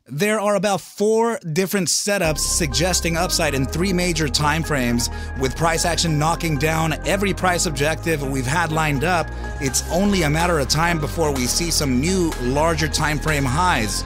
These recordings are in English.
There are about 4 different setups suggesting upside in 3 major time frames, with price action knocking down every price objective we've had lined up. It's only a matter of time before we see some new, larger time frame highs.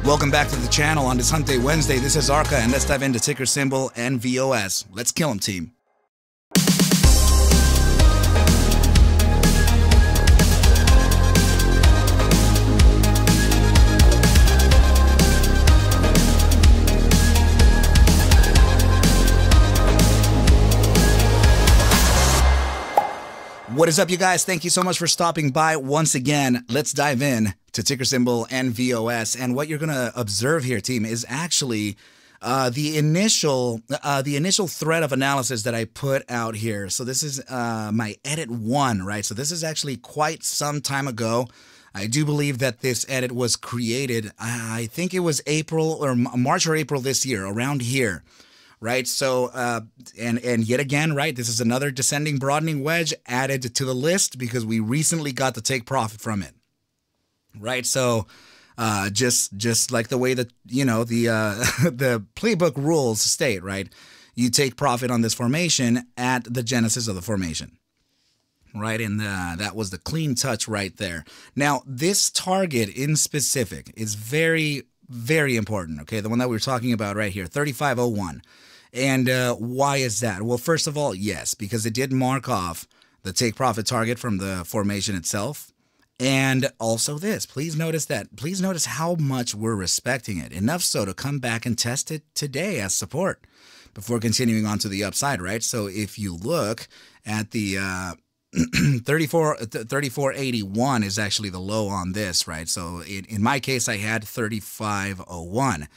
Welcome back to the channel on this Hunt Day Wednesday. This is ARCa, and let's dive into ticker symbol NVOS. Let's kill 'em, team. What is up, you guys? Thank you so much for stopping by once again. Let's dive in to ticker symbol NVOS. And what you're going to observe here, team, is actually the initial thread of analysis that I put out here. So this is my edit 1, right? So this is actually quite some time ago. I do believe that this edit was created, I think it was April or March or April this year, around here. Right, so and yet again, right, this is another descending broadening wedge added to the list because we recently got to take profit from it. Right, so just like the way that the playbook rules state, right, you take profit on this formation at the genesis of the formation. Right, and that was the clean touch right there. Now, this target in specific is very, very important. Okay, the one that we were talking about right here, 3501. And why is that? Well, first of all, yes, because it did mark off the take profit target from the formation itself. And also this, please notice how much we're respecting it. Enough so to come back and test it today as support before continuing on to the upside, right? So if you look at the 3481 is actually the low on this, right? So in my case, I had 3501.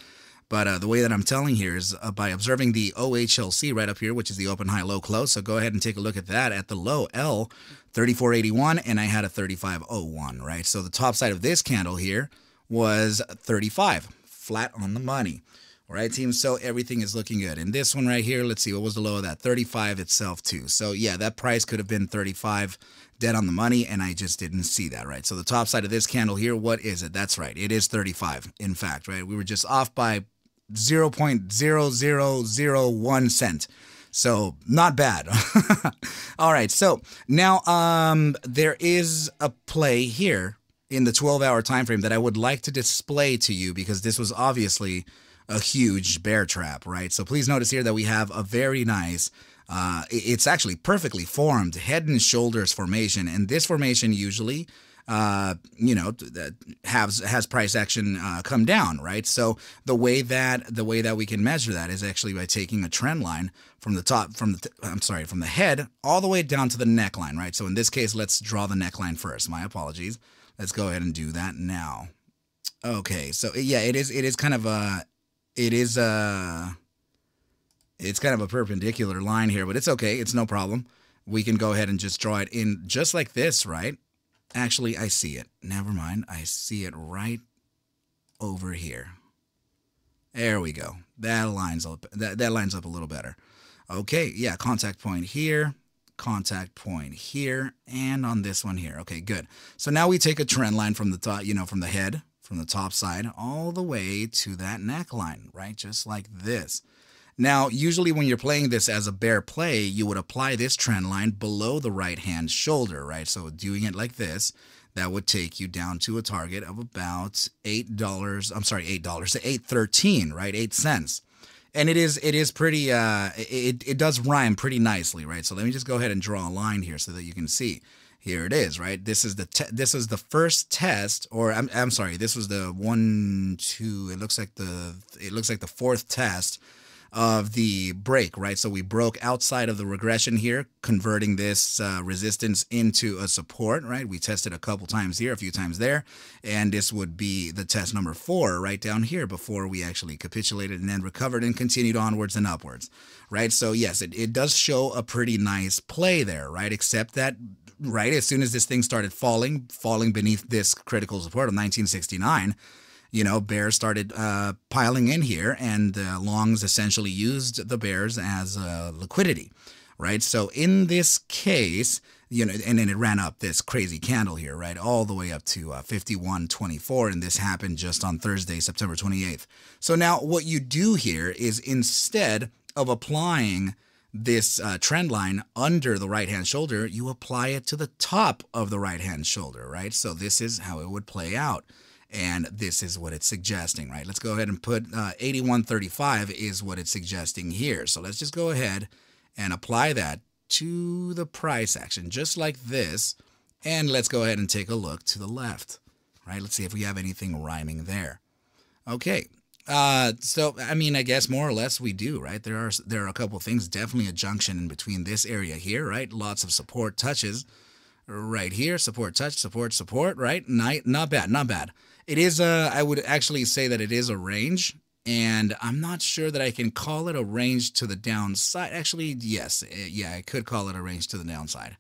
But the way that I'm telling here is by observing the OHLC right up here, which is the open, high, low, close. So go ahead and take a look at that. At the low, L, 3481, and I had a 3501, right? So the top side of this candle here was 35, flat on the money. All right, team, so everything is looking good. And this one right here, let's see, what was the low of that? 35 itself, too. So, yeah, that price could have been 35 dead on the money, and I just didn't see that, right? So the top side of this candle here, what is it? That's right, it is 35, in fact, right? We were just off by 0.0001 cent. So not bad. All right. So now there is a play here in the 12-hour time frame that I would like to display to you because this was obviously a huge bear trap, right? So please notice here that we have a very nice, it's actually perfectly formed head and shoulders formation. And this formation usually has price action come down, right? So the way that we can measure that is actually by taking a trend line from the top, from the head all the way down to the neckline, right? So in this case, let's draw the neckline first. My apologies. Let's go ahead and do that now. Okay, so yeah, it's kind of a perpendicular line here, but it's okay. It's no problem. We can go ahead and just draw it in just like this, right? Actually, I see it. Never mind. I see it right over here. There we go. That lines up. That lines up a little better. Okay, yeah, contact point here, and on this one here. Okay, good. So now we take a trend line from the top, from the head, from the top side, all the way to that neckline, right? Just like this. Now, usually when you're playing this as a bear play, you would apply this trend line below the right-hand shoulder, right? So doing it like this, that would take you down to a target of about $8.13, right? 8 cents. And it is pretty, it does rhyme pretty nicely, right? So let me just go ahead and draw a line here so that you can see. Here it is, right? This is the first test, or I'm sorry, this was the 1, 2, it looks like the 4th test of the break, right? So we broke outside of the regression here, converting this resistance into a support, right? We tested a couple times here, a few times there, and this would be the test number 4 right down here before we actually capitulated and then recovered and continued onwards and upwards, right? So yes, it does show a pretty nice play there, right? Except that, right, as soon as this thing started falling beneath this critical support of 1969, bears started piling in here, and longs essentially used the bears as liquidity, right? So in this case, and then it ran up this crazy candle here, right, all the way up to 51.24, and this happened just on Thursday, September 28th. So now what you do here is, instead of applying this trend line under the right-hand shoulder, you apply it to the top of the right-hand shoulder, right? So this is how it would play out, and this is what it's suggesting, right? Let's go ahead and put 81.35 is what it's suggesting here. So let's just go ahead and apply that to the price action, just like this, and let's go ahead and take a look to the left, right? Let's see if we have anything rhyming there. Okay. So, I mean, I guess more or less we do, right? There are a couple of things, definitely a junction in between this area here, right? Lots of support touches right here, support touch, support, support, right? Not bad, not bad. It is, I would actually say that it is a range, and I'm not sure that I can call it a range to the downside. Actually, yes, yeah, I could call it a range to the downside.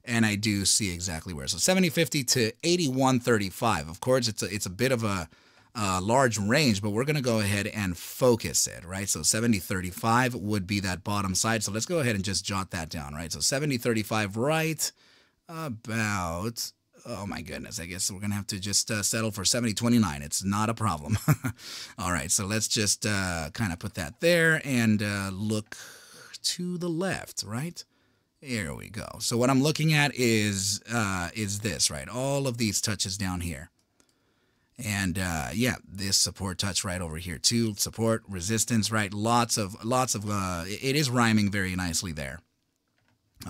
And I do see exactly where. So 70.50 to 81.35. Of course, it's a bit of a large range, but we're going to go ahead and focus it, right? So 70.35 would be that bottom side. So let's go ahead and just jot that down, right? So 70.35 right about, oh my goodness, I guess we're going to have to just settle for 70.29. It's not a problem. All right, so let's just kind of put that there and look to the left, right? Here we go. So what I'm looking at is this, right? All of these touches down here. And yeah, this support touch right over here too. Support, resistance, right? Lots of, it is rhyming very nicely there.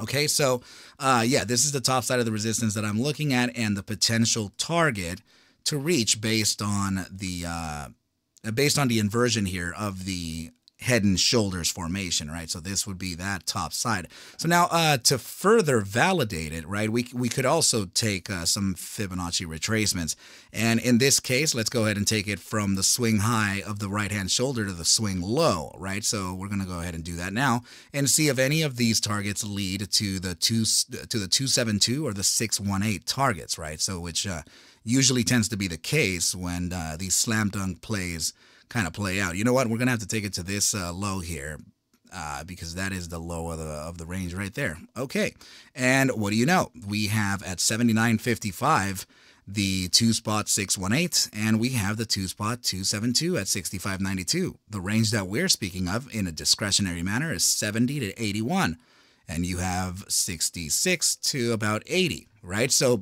Okay, so yeah, this is the top side of the resistance that I'm looking at, and the potential target to reach based on the inversion here of the head and shoulders formation, right? So this would be that top side. So now to further validate it, right, we could also take some Fibonacci retracements. And in this case, let's go ahead and take it from the swing high of the right-hand shoulder to the swing low, right? So we're going to go ahead and do that now and see if any of these targets lead to the 272 or the 618 targets, right? So which usually tends to be the case when these slam dunk plays kind of play out. You know what? We're going to have to take it to this low here because that is the low of the range right there. Okay. And what do you know? We have at 79.55 the 2-spot 618, and we have the 2-spot 272 at 65.92. The range that we're speaking of in a discretionary manner is 70 to 81. And you have 66 to about 80, right? So,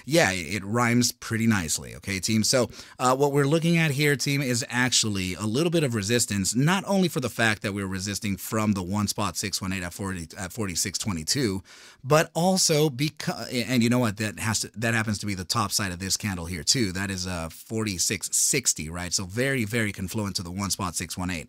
yeah, it rhymes pretty nicely, okay, team? So what we're looking at here, team, is actually a little bit of resistance, not only for the fact that we're resisting from the 1-spot 618 at 46.22, but also because, and you know what, that happens to be the top side of this candle here too. That is 46.60, right? So very, very confluent to the 1-spot 618.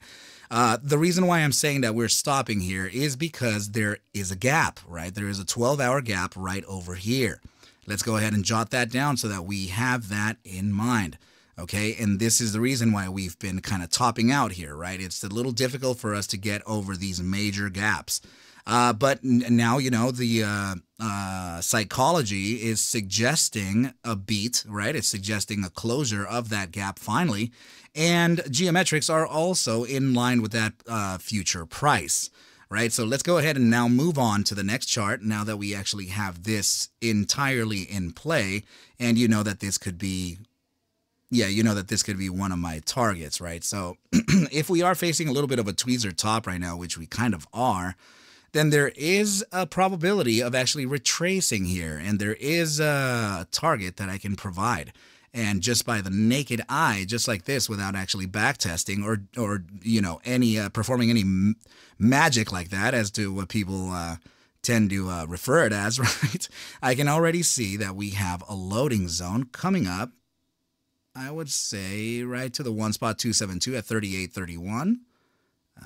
The reason why I'm saying that we're stopping here is because there is a gap, right? There is a 12-hour gap right over here. Let's go ahead and jot that down so that we have that in mind, okay? And this is the reason why we've been kind of topping out here, right? It's a little difficult for us to get over these major gaps. But now, you know, the psychology is suggesting a beat, right? It's suggesting a closure of that gap finally. And geometrics are also in line with that future price, right? So let's go ahead and now move on to the next chart now that we actually have this entirely in play. And you know that this could be, yeah, you know that this could be one of my targets, right? So if we are facing a little bit of a tweezer top right now, which we kind of are, then there is a probability of actually retracing here, and there is a target that I can provide. And just by the naked eye, just like this, without actually backtesting or you know, any performing any magic like that, as to what people tend to refer it as, right? I can already see that we have a loading zone coming up. I would say right to the 1-spot 272 at 38.31.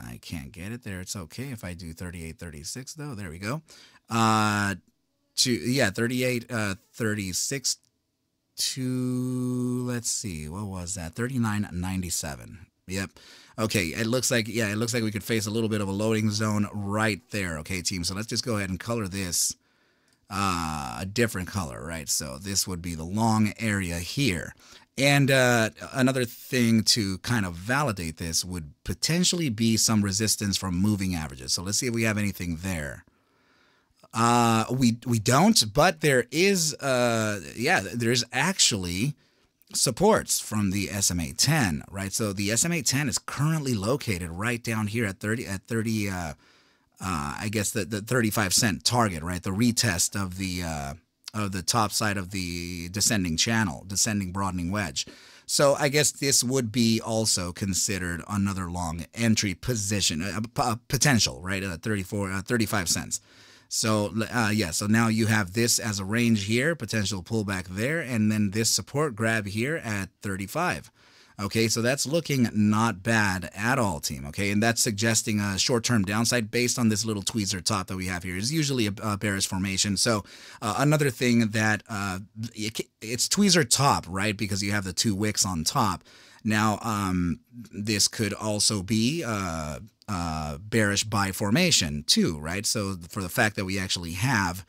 I can't get it there. It's okay if I do 38.36 though. There we go. Yeah, 38.36 to, let's see, what was that? 39.97. Yep. Okay, it looks like, yeah, it looks like we could face a little bit of a loading zone right there. Okay, team. So let's just go ahead and color this a different color, right? So this would be the long area here. And another thing to kind of validate this would potentially be some resistance from moving averages. So let's see if we have anything there. We don't, but there is there's actually supports from the SMA 10, right? So the SMA 10 is currently located right down here at 30 I guess the 35-cent target, right? The retest of the top side of the descending broadening wedge. So I guess this would be also considered another long entry position, potential, right? 35 cents. So so now you have this as a range here, potential pullback there, and then this support grab here at 35. Okay, so that's looking not bad at all, team. Okay, and that's suggesting a short-term downside based on this little tweezer top that we have here. Is usually a bearish formation. So another thing that it's tweezer top, right? Because you have the two wicks on top. Now, this could also be bearish buy formation too, right? So for the fact that we actually have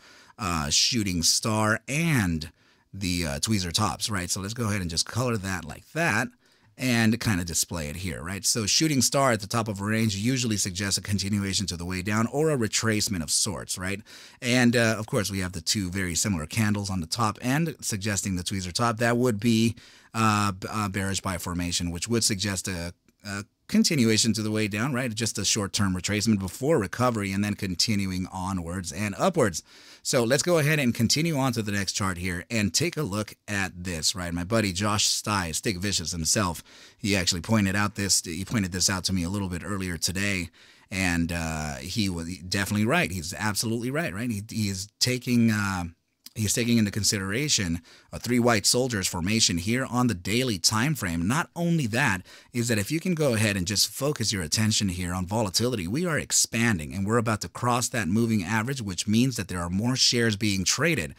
shooting star and the tweezer tops, right? So let's go ahead and just color that like that and kind of display it here, right? So shooting star at the top of a range usually suggests a continuation to the way down or a retracement of sorts, right? And of course, we have the two very similar candles on the top end suggesting the tweezer top. That would be bearish buy formation, which would suggest a continuation to the way down, right? Just a short-term retracement before recovery and then continuing onwards and upwards. So let's go ahead and continue on to the next chart here and take a look at this, right? My buddy Josh Stye, Stick Vicious himself, he actually pointed this out to me a little bit earlier today, and he was definitely right. He's absolutely right, right? He is taking he's taking into consideration a three white soldiers formation here on the daily time frame. Not only that, is that if you can go ahead and just focus your attention here on volatility, we are expanding and we're about to cross that moving average, which means that there are more shares being traded.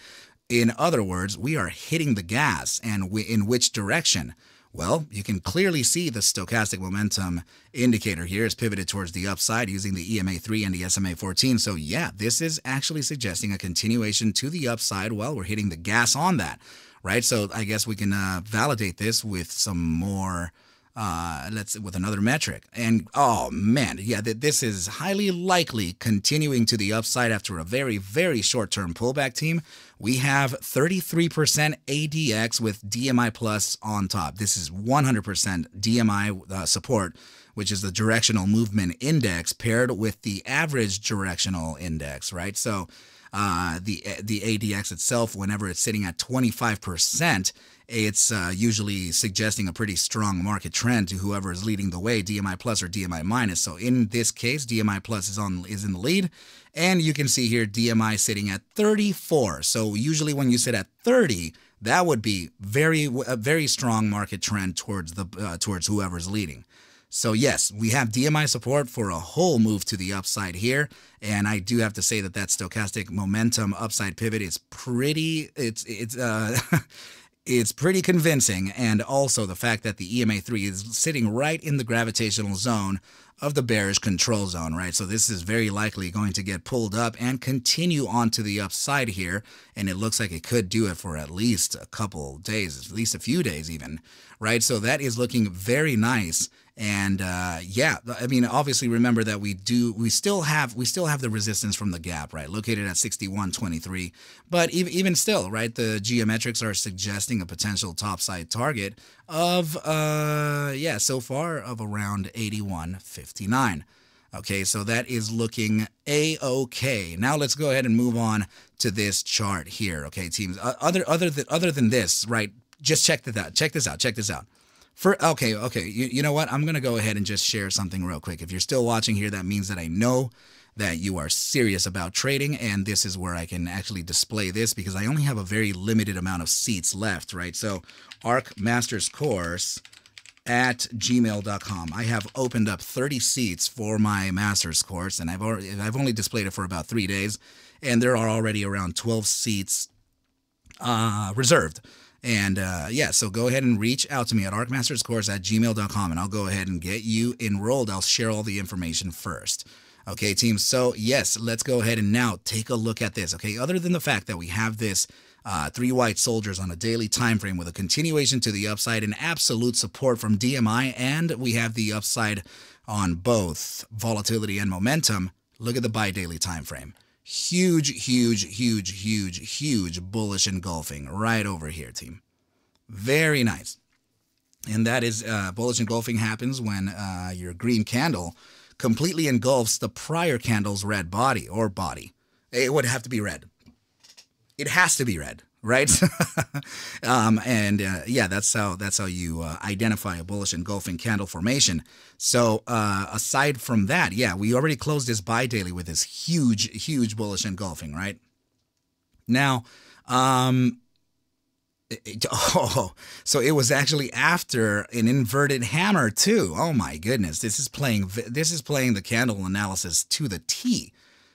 In other words, we are hitting the gas, and in which direction? Well, you can clearly see the stochastic momentum indicator here is pivoted towards the upside using the EMA3 and the SMA14. So yeah, this is actually suggesting a continuation to the upside while we're hitting the gas on that, right? So I guess we can validate this with some more, with another metric. And oh man, yeah, this is highly likely continuing to the upside after a very, very short-term pullback, team. We have 33% ADX with DMI plus on top. This is 100% DMI support, which is the directional movement index paired with the average directional index, right? So the ADX itself, whenever it's sitting at 25%, it's usually suggesting a pretty strong market trend to whoever is leading the way, DMI plus or DMI minus. So in this case, DMI plus is in the lead, and you can see here DMI sitting at 34. So usually when you sit at 30, that would be a very strong market trend towards whoever's leading. So yes, we have DMI support for a whole move to the upside here, and I do have to say that stochastic momentum upside pivot is it's pretty convincing, and also the fact that the EMA3 is sitting right in the gravitational zone of the bearish control zone, right? So this is very likely going to get pulled up and continue on to the upside here, and it looks like it could do it for at least a couple days, at least a few days even, right? So that is looking very nice. And yeah, I mean, obviously remember that we still have the resistance from the gap, right? Located at 61.23. But even still, right, the geometrics are suggesting a potential topside target of so far of around 81.59. Okay, so that is looking a-okay. Now let's go ahead and move on to this chart here. Okay, teams. Other than this, right? Just check this out. Check this out. Okay, you know what? I'm going to go ahead and just share something real quick. If you're still watching here, that means that I know that you are serious about trading, and this is where I can actually display this because I only have a very limited amount of seats left, right? So ARC Masters Course at gmail.com. I have opened up 30 seats for my master's course, and I've only displayed it for about 3 days, and there are already around 12 seats reserved. And yeah, so go ahead and reach out to me at arcmasterscourse at gmail.com, and I'll go ahead and get you enrolled. I'll share all the information first. Okay, team. So yes, let's go ahead and now take a look at this. Okay, other than the fact that we have this three white soldiers on a daily time frame with a continuation to the upside and absolute support from DMI, and we have the upside on both volatility and momentum, look at the bi-daily time frame. Huge, huge, huge, huge, huge bullish engulfing right over here, team. Very nice. And that is bullish engulfing happens when your green candle completely engulfs the prior candle's red body or body. It would have to be red. It has to be red, right? Yeah, that's how you identify a bullish engulfing candle formation. So aside from that, yeah, we already closed this buy daily with this huge, huge bullish engulfing, right? Now, so it was actually after an inverted hammer too. Oh my goodness, this is playing the candle analysis to the T.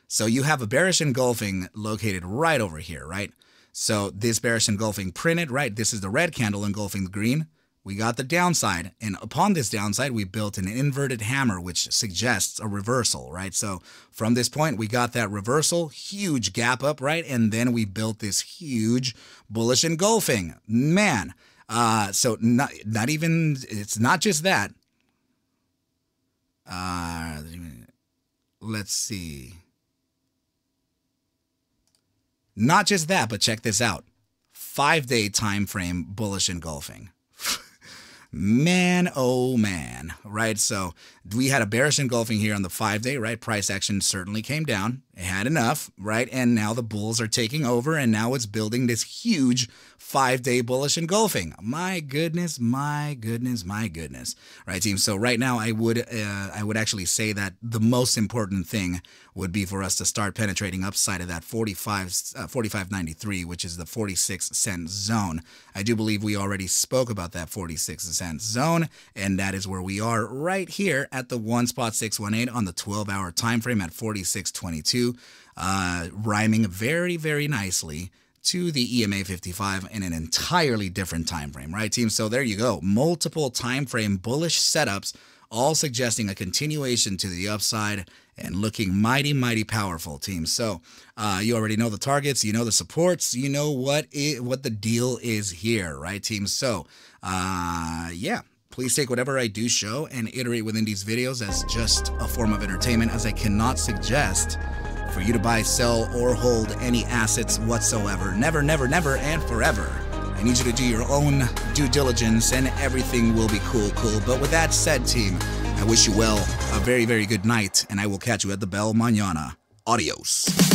So you have a bearish engulfing located right over here, right? So this bearish engulfing printed, right? This is the red candle engulfing the green. We got the downside, and upon this downside, we built an inverted hammer, which suggests a reversal, right? So from this point, we got that reversal, huge gap up, right? And then we built this huge bullish engulfing. Man, so not even, it's not just that. Let's see. Not just that, but check this out. 5-day time frame bullish engulfing. Man, oh man, right? So we had a bearish engulfing here on the 5-day, right? Price action certainly came down. It had enough, right? And now the bulls are taking over, and now it's building this huge 5-day bullish engulfing. My goodness, my goodness, my goodness, right, team? So right now, I would actually say that the most important thing would be for us to start penetrating upside of that 45.93, which is the 46-cent zone. I do believe we already spoke about that 46-cent zone, and that is where we are right here at the 1.618 on the 12-hour time frame at 46.22, rhyming very, very nicely to the EMA 55 in an entirely different time frame, right, team? So there you go. Multiple time frame bullish setups, all suggesting a continuation to the upside and looking mighty, mighty powerful, team. So you already know the targets, you know the supports, you know what the deal is here, right, team? So yeah, please take whatever I do show and iterate within these videos as just a form of entertainment, as I cannot suggest for you to buy, sell, or hold any assets whatsoever. Never, never, never, and forever. I need you to do your own due diligence and everything will be cool. But with that said, team, I wish you well, a very, very good night, and I will catch you at the bell mañana. Adios.